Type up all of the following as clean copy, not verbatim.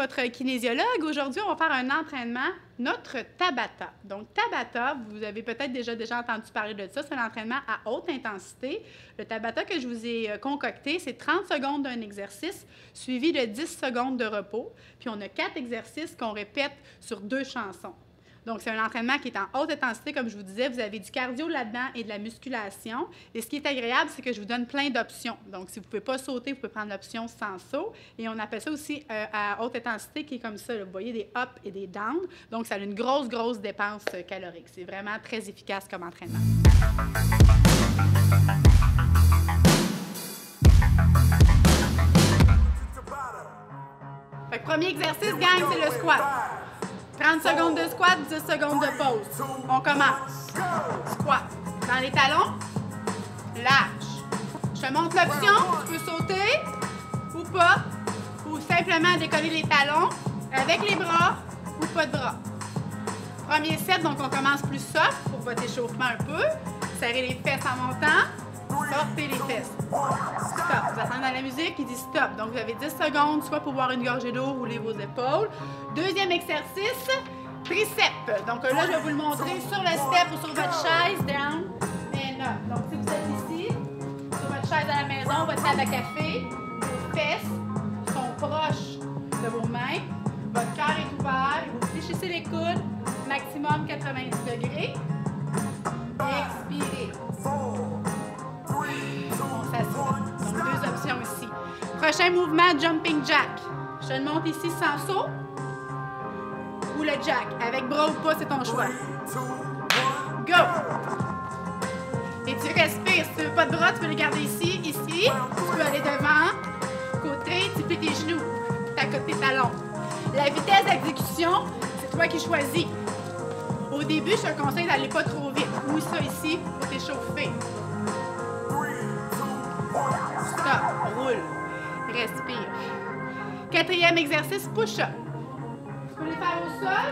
votre kinésiologue. Aujourd'hui, on va faire un entraînement, notre Tabata. Donc, Tabata, vous avez peut-être déjà entendu parler de ça, c'est un entraînement à haute intensité. Le Tabata que je vous ai concocté, c'est 30 secondes d'un exercice suivi de 10 secondes de repos. Puis, on a 4 exercices qu'on répète sur 2 chansons. Donc, c'est un entraînement qui est en haute intensité, comme je vous disais. Vous avez du cardio là-dedans et de la musculation. Et ce qui est agréable, c'est que je vous donne plein d'options. Donc, si vous ne pouvez pas sauter, vous pouvez prendre l'option sans saut. Et on appelle ça aussi à haute intensité, qui est comme ça. Là. Vous voyez des ups et des downs. Donc, ça a une grosse dépense calorique. C'est vraiment très efficace comme entraînement. Fait que premier exercice, gang, c'est le squat. 30 secondes de squat, 10 secondes de pause. On commence. Squat. Dans les talons, lâche. Je te montre l'option. Tu peux sauter ou pas, ou simplement décoller les talons avec les bras ou pas de bras. Premier set, donc on commence plus soft pour votre échauffement un peu. Serrez les fesses en montant. Sortez les fesses. Stop. Vous attendez dans la musique qui dit stop. Donc, vous avez 10 secondes, soit pour boire une gorgée d'eau, rouler vos épaules. Deuxième exercice, triceps. Donc là, je vais vous le montrer sur le step ou sur votre chaise, down and up. Donc, si vous êtes ici, sur votre chaise à la maison, votre table à café, vos fesses sont proches de vos mains. Votre cœur est ouvert. Vous fléchissez les coudes, maximum 90 degrés. Expirez. On s'assoit. Donc, 2 options ici. Prochain mouvement, jumping jack. Je te le montre ici sans saut. Ou le jack. Avec bras ou pas, c'est ton choix. Go! Et tu respires. Si tu veux pas de bras, tu peux les garder ici, ici. Tu peux aller devant, côté, tu plies tes genoux. Tu accotes tes talons. La vitesse d'exécution, c'est toi qui choisis. Au début, je te conseille d'aller pas trop vite. Ou ça ici pour t'échauffer. Stop, roule, respire. Quatrième exercice, push-up. Tu peux les faire au sol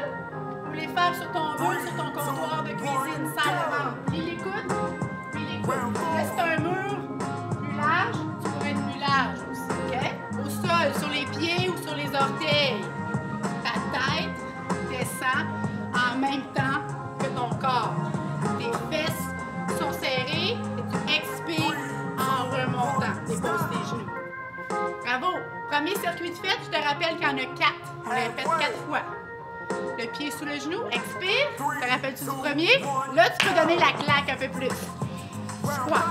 ou les faire sur ton mur, sur ton comptoir de cuisine, sans le ventre. Plie les coudes, plie les coudes. Là, si tu as un mur plus large, tu pourrais être plus large aussi, OK? Au sol, sur les pieds ou sur les orteils. Ta tête descend en même temps que ton corps. Tes fesses sont serrées et tu expires en remontant. Dépose tes genoux. Bravo! Premier circuit de fait, je te rappelle qu'il y en a 4. On l'a fait 4 fois. Le pied sous le genou, expire. Te rappelles-tu du premier? Là, tu peux donner la claque un peu plus. Squat.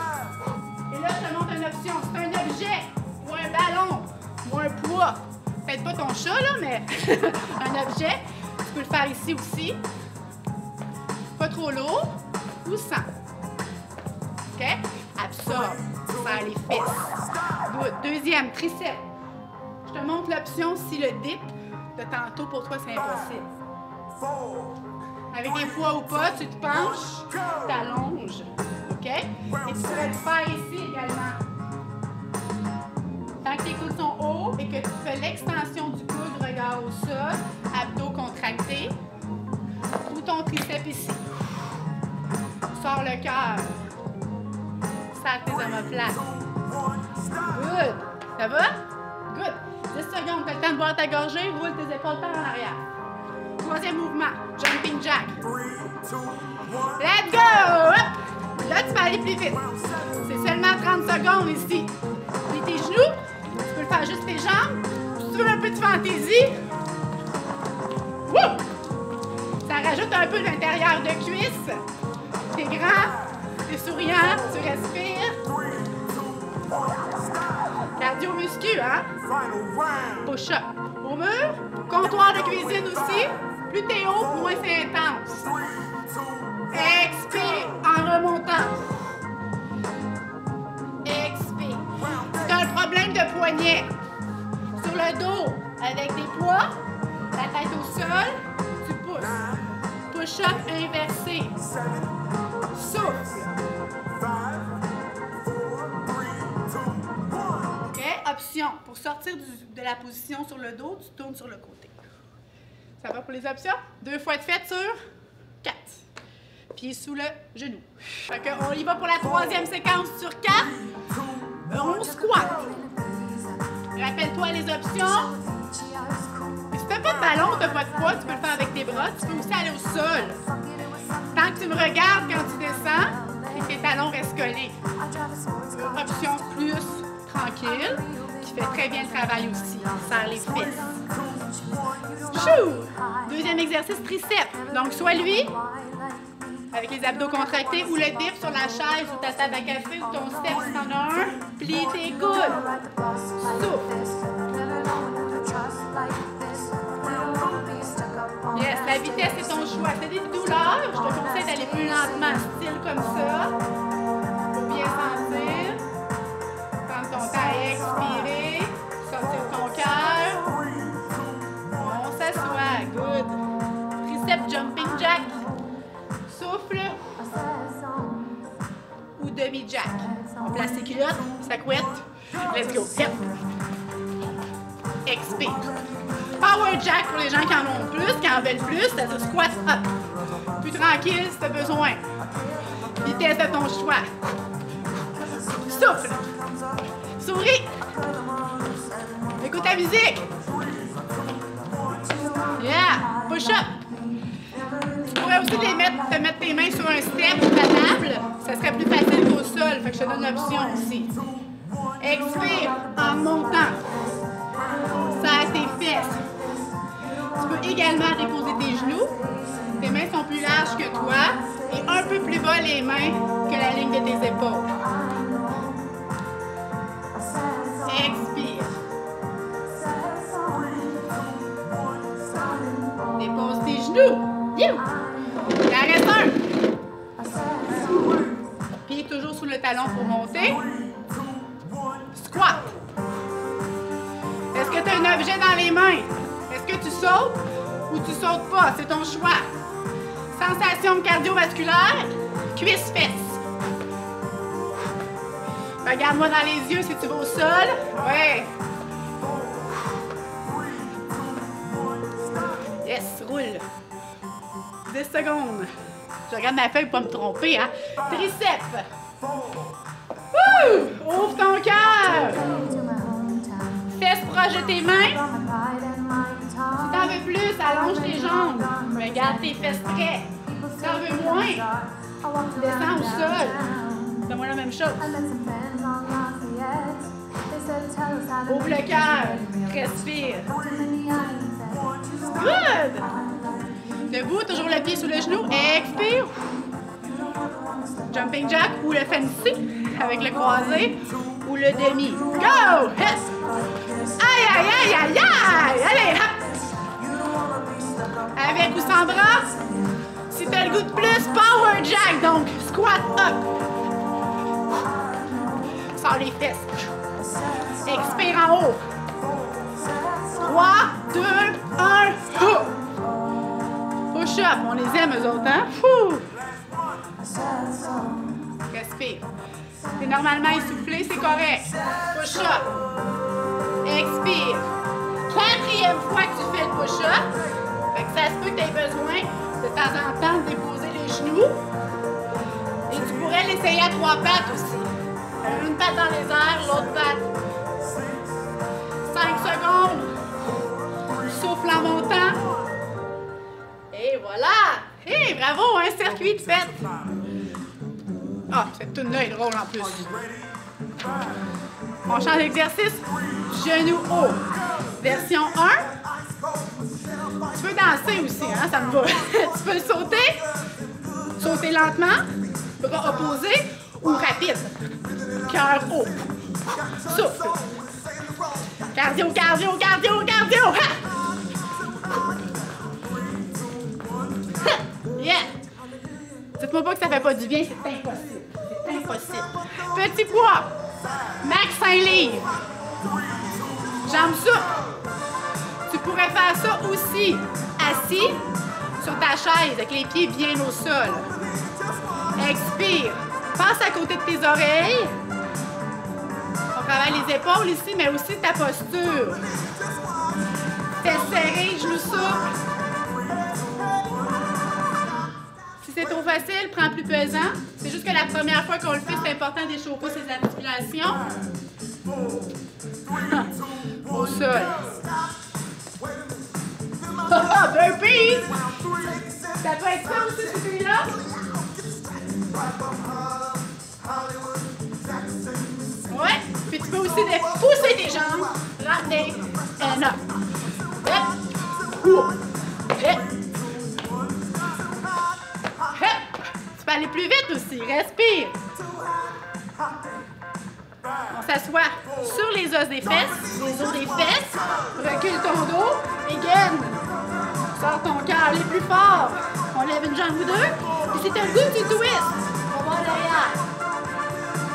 Et là, je te montre une option. C'est un objet ou un ballon ou un poids. Peut-être pas ton chat, là, mais un objet. Tu peux le faire ici aussi. Pas trop lourd ou sans. OK? Absorbe. Serre les fesses. Good. Deuxième, triceps. Je te montre l'option si le dip de tantôt pour toi c'est impossible. Avec des poids ou pas, tu te penches, tu t'allonges. OK? Et tu pourrais le faire ici également. Tant que tes coudes sont hauts et que tu fais l'extension du coude, regard au sol, abdos contractés, ou ton triceps ici. Sors le cœur. Serre tes omoplates. Good. Ça va? Good. 10 secondes. Tu as le temps de boire ta gorgée. Roule tes épaules par en arrière. Troisième mouvement. Jumping jack. Let's go! Hop. Là, tu peux aller plus vite. C'est seulement 30 secondes ici. Plie tes genoux. Tu peux le faire juste tes jambes. Si tu veux un peu de fantaisie. Wouh! Ça rajoute un peu l'intérieur de cuisse. T'es grand. T'es souriant. Tu respires. Cardio muscu, hein? Push-up. Au mur. Comptoir de cuisine aussi. Plus t'es haut, moins c'est intense. Expire en remontant. Expire. Si tu as un problème de poignet, sur le dos, avec des poids, la tête au sol, tu pousses. Push-up inversé. Souffle. Option. Pour sortir de la position sur le dos, tu tournes sur le côté. Ça va pour les options? 2 fois de fête sur 4. Pieds sous le genou. Fait que on y va pour la troisième séquence sur 4. On squat. Rappelle-toi les options. t'as pas de ballon, t'as pas de poids, tu peux le faire avec tes bras. Tu peux aussi aller au sol. Tant que tu me regardes quand tu descends et que tes talons restent collés. Option plus tranquille, qui fait très bien le travail aussi. Serre les fesses. Chou! Deuxième exercice, triceps. Donc, soit lui, avec les abdos contractés, ou le dip sur la chaise ou ta table à café ou ton step si t'en as un. Plie tes coudes. Souffle. Yes, la vitesse c'est ton choix. Si t'as des douleurs, je te conseille d'aller plus lentement, style comme ça. Pour bien sentir. Prendre ton temps à expirer. Sortir ton cœur. On s'assoit. Good. Tricep jumping jack. Souffle. Ou demi-jack. On place ses culottes, sa couette. Let's go. Yep. Expire. Power jack pour les gens qui en ont plus, qui en veulent plus, c'est-à-dire squat up. Plus tranquille si tu as besoin. Vitesse de ton choix. Souffle. Souris. Écoute ta musique. Yeah. Push up. Tu pourrais aussi te mettre tes mains sur un step ou ta table. Ça serait plus facile qu'au sol. Fait que je te donne l'option aussi. Expire en montant. Serre tes fesses. Tu peux également déposer tes genoux. Tes mains sont plus larges que toi et un peu plus bas les mains que la ligne de tes épaules. Expire. Dépose tes genoux. You. Il en reste un. Pied toujours sous le talon pour monter. Squat. Est-ce que tu as un objet dans les mains? Est-ce que tu sautes ou tu sautes pas? C'est ton choix. Sensation cardiovasculaire, cuisse-fesses. Regarde-moi dans les yeux si tu vas au sol. Ouais. Yes, roule. 10 secondes. Je regarde ma feuille pour pas me tromper, hein. Triceps. Wouh! Ouvre ton cœur. Fesses proches de tes mains. Si t'en veux plus, allonge tes jambes. Regarde tes fesses près. Si t'en veux moins, tu descends au sol. Fais-moi la même chose. Ouvre le cœur. Respire. Good! Debout, toujours le pied sous le genou. Expire. Jumping jack ou le fancy avec le croisé ou le demi. Go! Yes! Aïe, aïe, aïe, aïe, aïe! Allez, hop! Avec ou sans bras. Si t'as le goût de plus, power jack. Donc, squat up. Sors les fesses. Expire en haut. 3, 2, 1. Push up. On les aime, eux autres, hein? Fou! Respire. T'es normalement essoufflé, c'est correct. Push up. Expire. 4e fois que tu fais le push-up. Fait que ça se peut que tu aies besoin de temps en temps de déposer les genoux. Et tu pourrais l'essayer à 3 pattes aussi. Une patte dans les airs, l'autre patte. 5 secondes. Souffle en montant. Et voilà. Hé, bravo, un circuit de fête. Ah, cette toune-là est drôle en plus. On change d'exercice. Genou haut. Version 1. Tu peux danser aussi, hein, ça me va. Tu peux le sauter. Sauter lentement. Bras opposés ou rapide. Cœur haut. Souffle. Cardio, cardio, cardio, cardio. Ha! Ha! Yeah! Dites-moi pas que ça fait pas du bien, c'est impossible. C'est impossible. Petit poids. Max 5 livres. Jambes souples. Tu pourrais faire ça aussi assis sur ta chaise avec les pieds bien au sol. Expire. Passe à côté de tes oreilles. On travaille les épaules ici, mais aussi ta posture. Fesses serrées, genoux souples. Si c'est trop facile, prends plus pesant. C'est juste que la première fois qu'on le fait, c'est important d'échauffer ses articulations. Au sol. Burpees! Ça peut être ça aussi, celui-là. Ouais. Puis tu peux aussi pousser tes jambes, ramener, and up. Hop. Hop. Hop. Tu peux aller plus vite aussi. Respire. On s'assoit sur les os des fesses, les os des fesses. Recule ton dos et gaine. Sors ton cœur les plus fort. On lève une jambe ou deux. Puis si tu as le goût, tu twists. On va derrière.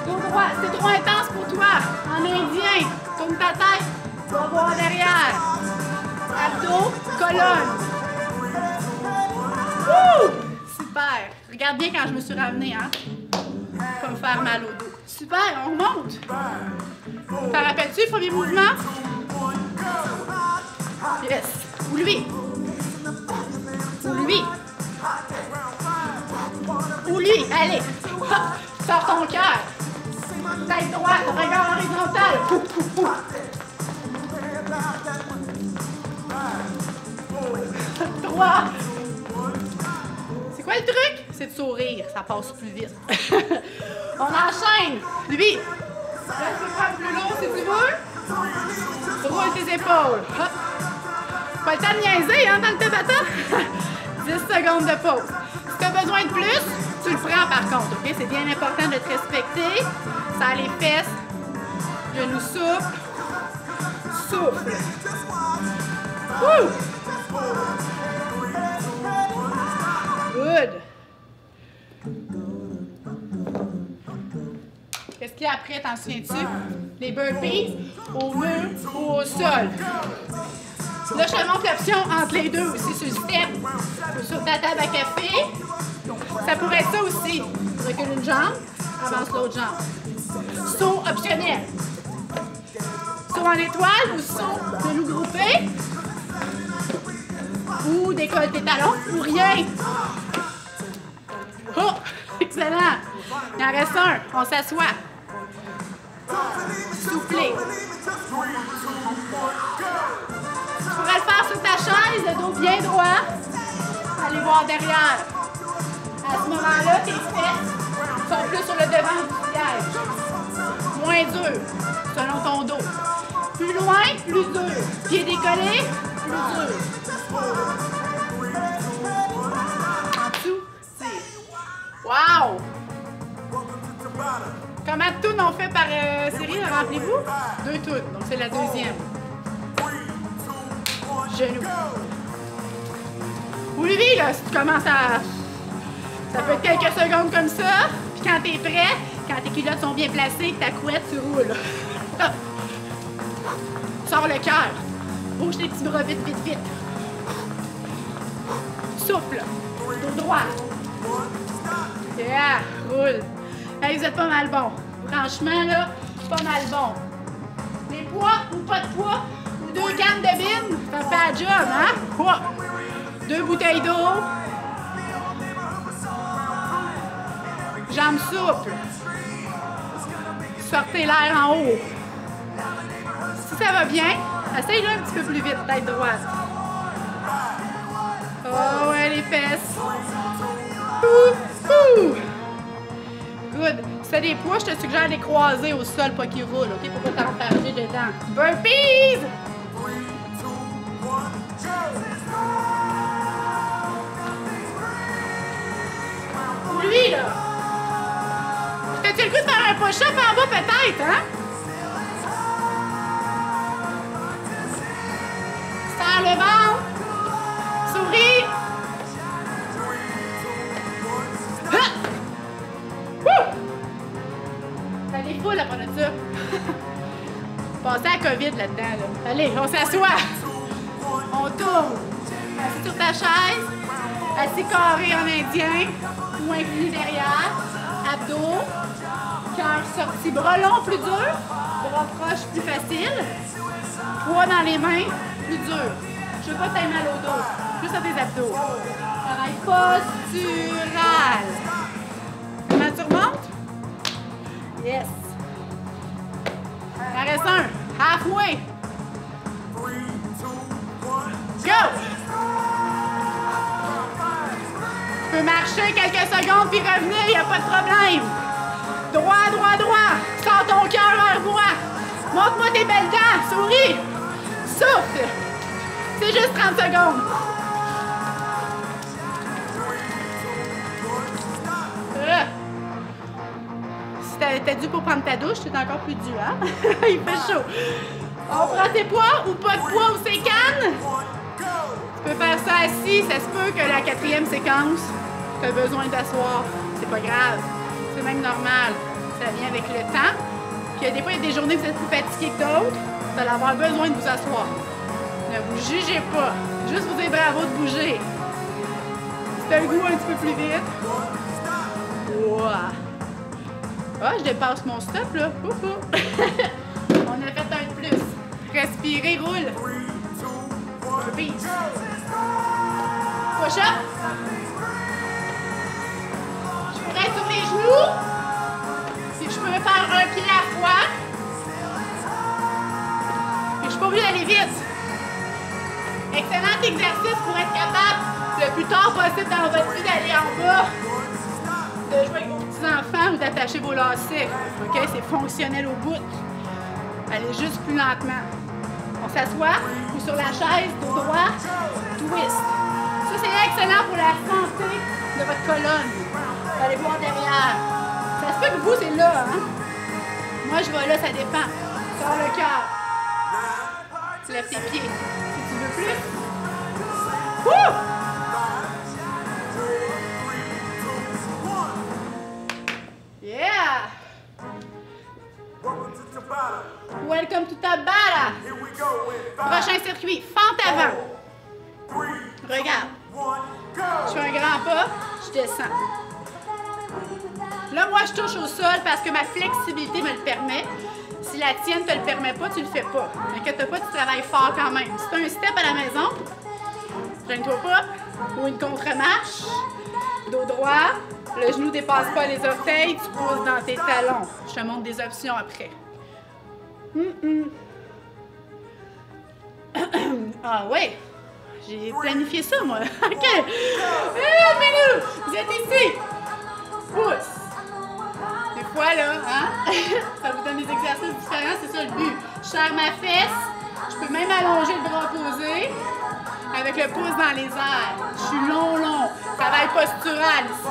Dos droit, c'est trop intense pour toi. En indien, tourne ta tête. Tu vas voir derrière. Abdos, colonne. Wouh! Super. Regarde bien quand je me suis ramenée, hein? Pas me faire mal au dos. Super, on remonte. T'en rappelles-tu le premier mouvement? Yes. Ou lui. Ou lui. Ou lui. Allez. Hop. Sors ton cœur. Tête droite, regard horizontal. Pouf, pouf, pouf. Trois. C'est quoi le truc? C'est de sourire, ça passe plus vite. On enchaîne. Lui. Là, tu peux prendre plus long si tu veux. Roule tes épaules. Hop. Pas le temps de niaiser, hein, dans le tabata. 10 secondes de pause. Si tu as besoin de plus, tu le prends par contre, ok? C'est bien important de te respecter. Serre les fesses. Genoux souples. Souffle. Wouh! Good. Qu'est-ce qu'il y a après, t'en souviens-tu? Les burpees au mur ou au sol. Là, je te montre l'option entre les deux aussi sur le step ou sur ta table à café. Ça pourrait être ça aussi. Recule une jambe, avance l'autre jambe. Saut optionnel. Saut en étoile ou saut genoux groupés. Ou décolle tes talons ou rien. Oh! Excellent! Il en reste un. On s'assoit. Soufflez. Tu pourrais le faire sur ta chaise, le dos bien droit. Allez voir derrière. À ce moment-là, tes fesses sont plus sur le devant du siège. Moins dur, selon ton dos. Plus loin, plus dur. Pieds décollés, plus dur. En dessous, tire. Wow! Comment de tours on fait par série, rappelez-vous? 2 tours, donc c'est la deuxième. Genoux. Ou lui, là, si tu commences à... Ça peut être quelques secondes comme ça, puis quand t'es prêt, quand tes culottes sont bien placées, que ta couette, tu roules. Sors le cœur. Bouge tes petits bras vite, vite, vite. Souffle. Dos droit. Yeah, roule. Hey, vous êtes pas mal bon. Franchement, là, pas mal bon. Les poids ou pas de poids, ou 2 cannes de bine, ça fait la job, hein? 2 bouteilles d'eau. Jambes souples. Sortez l'air en haut. Si ça va bien, essaye-le un petit peu plus vite, tête droite. Oh ouais, les fesses. Ouh, ouh. Good. Si t'as des poids, je te suggère de les croiser au sol, pas qu'ils roulent, ok? Pour pas t'enfarger dedans. Burpees! Lui, là! T'as-tu le goût de faire un push-up en bas, peut-être, hein? Serre le ventre. Souris. T'as des foules après de ça. Passez à la COVID là-dedans, là. Allez, on s'assoit. On tourne. Assis sur ta chaise. Assis carré en indien. Ou incliné derrière. Abdos. Cœur sorti. Bras longs, plus dur. Bras proches, plus facile. Poids dans les mains, plus dur. Je veux pas que t'aies mal au dos. Juste à tes abdos. Travail postural. Comment tu remontes? Yes. Il en reste un. Halfway. Go! peux marcher quelques secondes puis revenir, il n'y a pas de problème. Droit, droit, droit. Sors ton cœur vers moi. Montre-moi tes belles dents. Souris. Souffle. C'est juste 30 secondes. Si t'es dû pour prendre ta douche, c'est encore plus dur, hein? Il fait chaud. On prend tes poids ou pas de poids ou sécane? Tu peux faire ça assis. Ça se peut que la 4e séquence, tu as besoin d'asseoir. C'est pas grave. C'est même normal. Ça vient avec le temps. Puis des fois, il y a des journées où vous êtes plus fatigué que d'autres. Vous allez avoir besoin de vous asseoir. Ne vous jugez pas. Juste vous dire bravo de bouger. Si tu as le goût un petit peu plus vite. Wow. Ah, je dépasse mon stop, là. On a fait un de plus. Respirez, roule. Repeat. Push-up. Je pourrais être sur les genoux. Si je peux faire un pied à la fois. Et je suis pas obligée d'aller vite. Excellent exercice pour être capable, le plus tard possible dans votre vie, d'aller en bas, de jouer avec vos petits-enfants ou d'attacher vos lacets. OK? C'est fonctionnel au bout. Allez juste plus lentement. On s'assoit ou sur la chaise, dos droit, twist. Ça, c'est excellent pour la santé de votre colonne. Vous allez voir derrière. Ça se peut que vous, c'est là, hein? Moi, je vais là, ça dépend. Sors le cœur. Tu lèves tes pieds. Si tu veux plus. Wouh! Yeah! Welcome to Tabata. Prochain circuit, fente avant. Regarde. Je fais un grand pas, je descends. Là, moi, je touche au sol parce que ma flexibilité me le permet. Si la tienne ne te le permet pas, tu le fais pas. N'inquiète pas, tu travailles fort quand même. Si tu as un step à la maison, gêne-toi pas. Ou une contre-marche, dos droit, le genou ne dépasse pas les orteils, tu poses dans tes talons. Je te montre des options après. Ah ouais, j'ai planifié ça, moi. OK. Aimez-nous. Vous êtes ici. Pousse. Des fois, là, hein? Ça vous donne des exercices différents, c'est ça le but. Je serre ma fesse. Je peux même allonger le bras opposé avec le pouce dans les airs. Je suis long. Travail postural ici.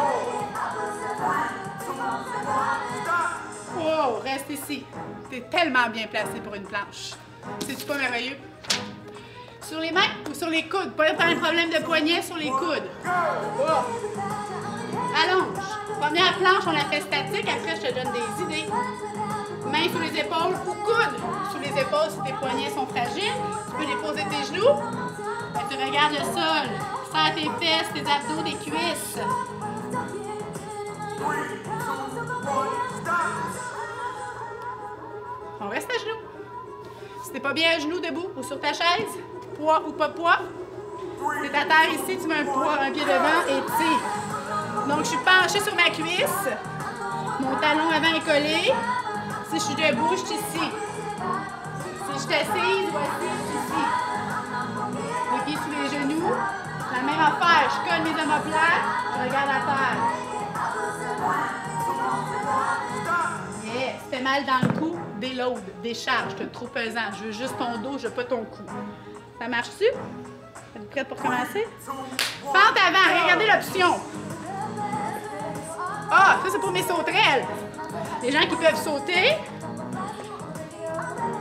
Wow, reste ici. T'es tellement bien placé pour une planche. C'est-tu pas merveilleux? Sur les mains ou sur les coudes? Pas un problème de poignet sur les coudes. Wow. Allonge. Première planche, on la fait statique. Après, je te donne des idées. Mains sous les épaules ou coudes sous les épaules si tes poignets sont fragiles. Tu peux déposer tes genoux. Ben, tu regardes le sol. Serre tes fesses, tes abdos, tes cuisses. On reste à genoux. Si t'es pas bien à genoux, debout ou sur ta chaise, poids ou pas poids, t'es à terre ici, tu mets un pied devant et tire. Donc, je suis penchée sur ma cuisse. Mon talon avant est collé. Si je suis debout, je suis ici. Si je suis assise, voici, je suis ici. Les pieds sous les genoux. La même affaire, je colle mes omoplates, je regarde à terre. Yeah. Si t'as mal dans le cou, déload, décharge, c'est trop pesant. Je veux juste ton dos, je veux pas ton cou. Ça marche-tu? Êtes-vous prête pour commencer? Fente avant, regardez l'option. Ah, ça c'est pour mes sauterelles. Les gens qui peuvent sauter.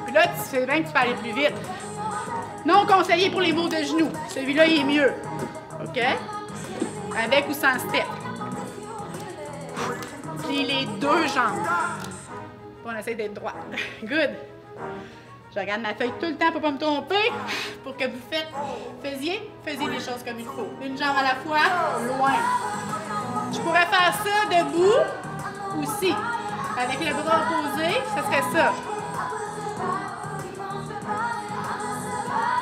Puis là, tu sais bien que tu peux aller plus vite. Non conseillé pour les maux de genoux. Celui-là, il est mieux. OK? Avec ou sans step. Plie les deux jambes. On essaie d'être droit. Good. Je regarde ma feuille tout le temps pour ne pas me tromper. Pour que vous faisiez les choses comme il faut. Une jambe à la fois, loin. Je pourrais faire ça debout aussi. Avec le bras opposé, ce serait ça.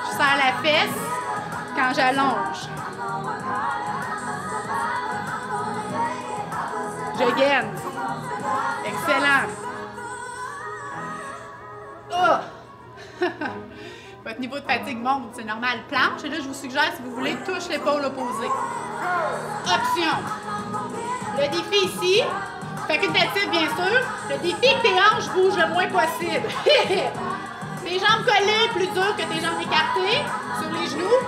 Je serre la fesse quand j'allonge. Je gaine. Excellent. Oh! Votre niveau de fatigue fatigue monte, c'est normal. Planche, et là, je vous suggère, si vous voulez, touche l'épaule opposée. Option. Le défi ici, facultatif bien sûr, le défi que tes hanches bougent le moins possible. Tes jambes collées, plus dur que tes jambes écartées, sur les genoux,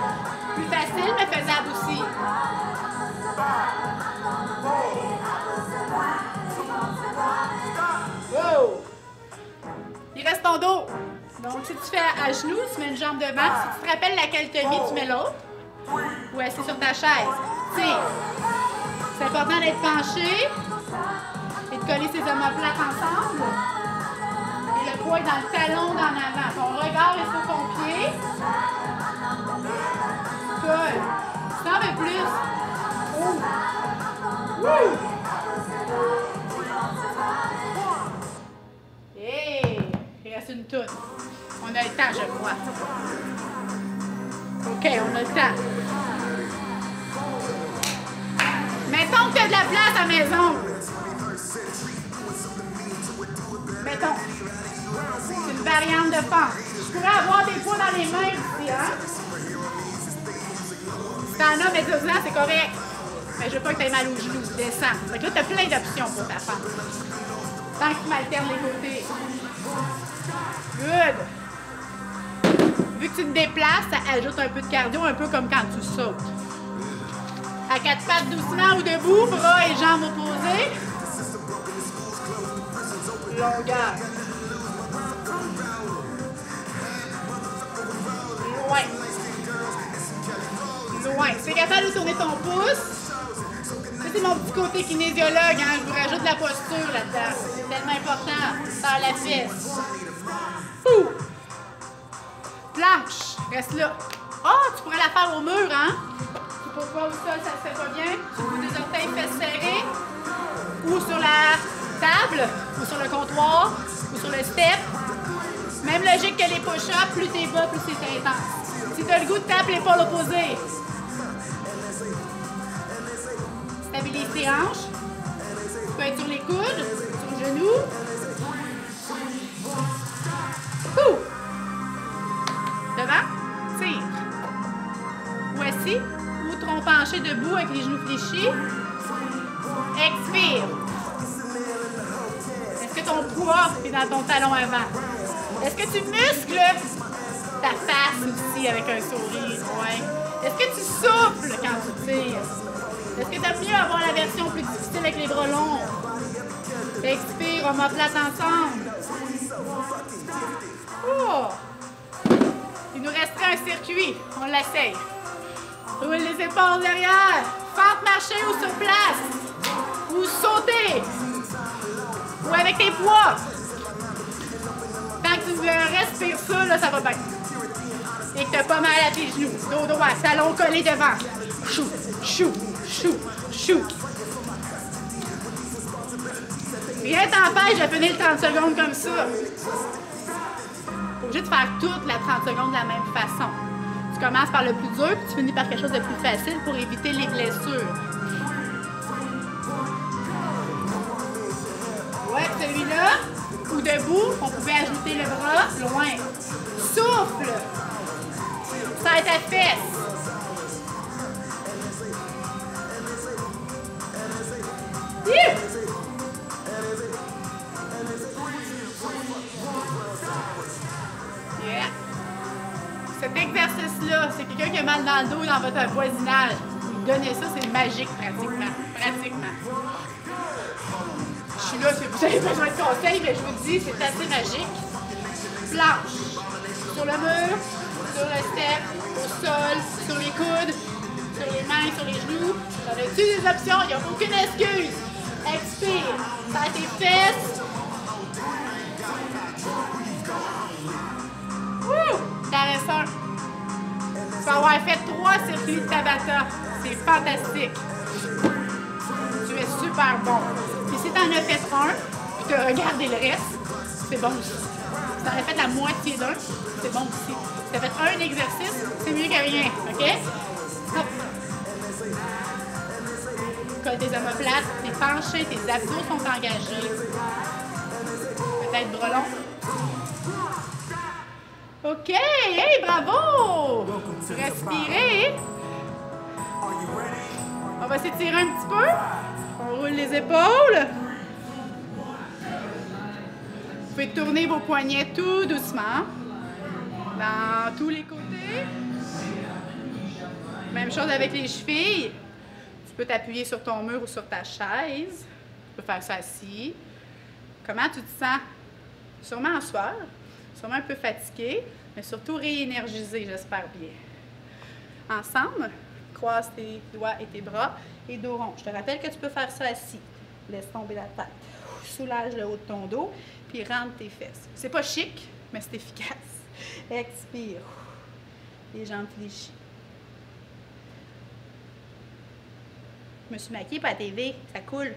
plus facile, mais faisable aussi. Wow! Il reste ton dos. Donc, si tu fais à genoux, tu mets une jambe devant. Si tu te rappelles laquelle tu as mis, tu mets l'autre. Ou assis sur ta chaise. Tire. C'est important d'être penché et de coller ses omoplates ensemble. Et le poids est dans le talon d'en avant. Ton regard est sur ton pied. Colle. Tu t'en veux plus. Oh. Woo! Hey! Il reste une toute. On a le temps, je crois. OK, on a le temps. Mettons que tu as de la place à la maison. Mettons. C'est une variante de fente. Je pourrais avoir des poids dans les mains ici, hein? Si t'en as, mais 12 ans, c'est correct. Mais je veux pas que tu aies mal aux genoux. Descends. Donc là, tu as plein d'options pour ta fente. Tant que tu m'alternes les côtés. Good. Vu que tu te déplaces, ça ajoute un peu de cardio, un peu comme quand tu sautes. À quatre pattes doucement ou debout, bras et jambes opposés. Longueur. Loin. Loin. Si tu es capable de tourner ton pouce, ça c'est mon petit côté kinésiologue, hein? Je vous rajoute de la posture là-dedans. C'est tellement important. Par la fesse. Ouh! Planche. Reste là. Oh, tu pourrais la faire au mur, hein? Pourquoi au sol, ça se fait pas bien? Tu veux des orteils fesses serrés? Ou sur la table? Ou sur le comptoir? Ou sur le step? Même logique que les push-ups, plus t'es bas, plus c'est intense. Si tu as le goût de taper l'épaule opposée. Stabilise tes hanches. Tu peux être sur les coudes, sur le genou. Ouh! Devant. Tire. Ou assis. Ou tronc penché debout avec les genoux fléchis. Expire. Est-ce que ton poids est dans ton talon avant? Est-ce que tu muscles ta face aussi avec un sourire? Ouais. Est-ce que tu souffles quand tu tires? Est-ce que tu aimes mieux avoir la version plus difficile avec les bras longs? Expire, omoplate ensemble. Oh! Il nous resterait un circuit. On l'essaye. Roule les épaules derrière. Fente marcher ou sur place. Ou sauter. Ou avec tes poids. Tant que tu respires ça, là, ça va bien. Et que tu as pas mal à tes genoux. Dos droit, talon collé devant. Chou, chou, chou, chou. Rien t'empêche de finir le 30 secondes comme ça. Pas obligé de faire toute la 30 secondes de la même façon. Tu commences par le plus dur, puis tu finis par quelque chose de plus facile pour éviter les blessures. Ouais, celui-là, ou debout, on pouvait ajouter le bras loin. Souffle. Serre ta fesse. Yeah. Cet exercice-là, c'est quelqu'un qui a mal dans le dos dans votre voisinage. Vous donnez ça, c'est magique pratiquement. Pratiquement. Je suis là si vous avez besoin de conseils, mais je vous dis, c'est assez magique. Planche. Sur le mur, sur le step, au sol, sur les coudes, sur les mains, sur les genoux. T'en as-tu des options? Il n'y a aucune excuse. Expire. Serre tes fesses. Wouh! T'en restes un. Tu vas avoir fait 3 circuits de Tabata. C'est fantastique. Tu es super bon. Et si t'en as fait un, puis tu as regardé le reste, c'est bon aussi. Si t'en as fait la moitié d'un, c'est bon aussi. Si t'as fait un exercice, c'est mieux que rien. OK? Hop. Colle tes omoplates, t'es penché, tes abdos sont engagés. Peut-être bras longs. OK, hey, bravo! Respirez. On va s'étirer un petit peu. On roule les épaules. Vous pouvez tourner vos poignets tout doucement. Dans tous les côtés. Même chose avec les chevilles. Tu peux t'appuyer sur ton mur ou sur ta chaise. Tu peux faire ça assis. Comment tu te sens? Sûrement en sueur, sûrement un peu fatigué, mais surtout réénergisé, j'espère bien. Ensemble, croise tes doigts et tes bras et dos rond. Je te rappelle que tu peux faire ça assis. Laisse tomber la tête. Soulage le haut de ton dos, puis rentre tes fesses. C'est pas chic, mais c'est efficace. Expire. Les jambes fléchies. Je me suis maquillée pour la TV, ça coule.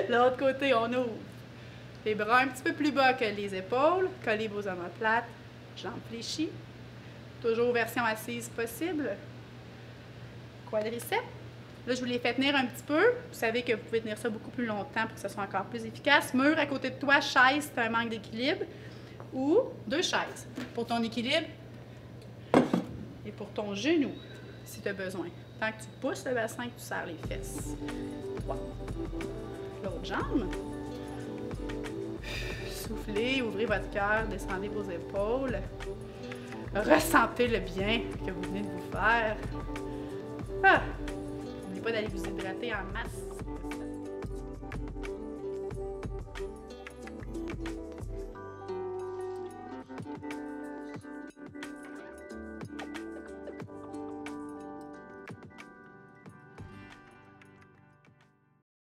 L'autre côté, on ouvre. Les bras un petit peu plus bas que les épaules. Collez vos omoplates. Jambes fléchies. Toujours version assise possible. Quadriceps. Là, je vous les fais tenir un petit peu. Vous savez que vous pouvez tenir ça beaucoup plus longtemps pour que ce soit encore plus efficace. Mur à côté de toi, chaise, c'est un manque d'équilibre. Ou 2 chaises pour ton équilibre et pour ton genou, si tu as besoin. Tant que tu pousses le bassin, que tu serres les fesses. 3. L'autre jambe. Soufflez, ouvrez votre cœur, descendez vos épaules. Ressentez le bien que vous venez de vous faire. N'oubliez pas d'aller vous hydrater en masse.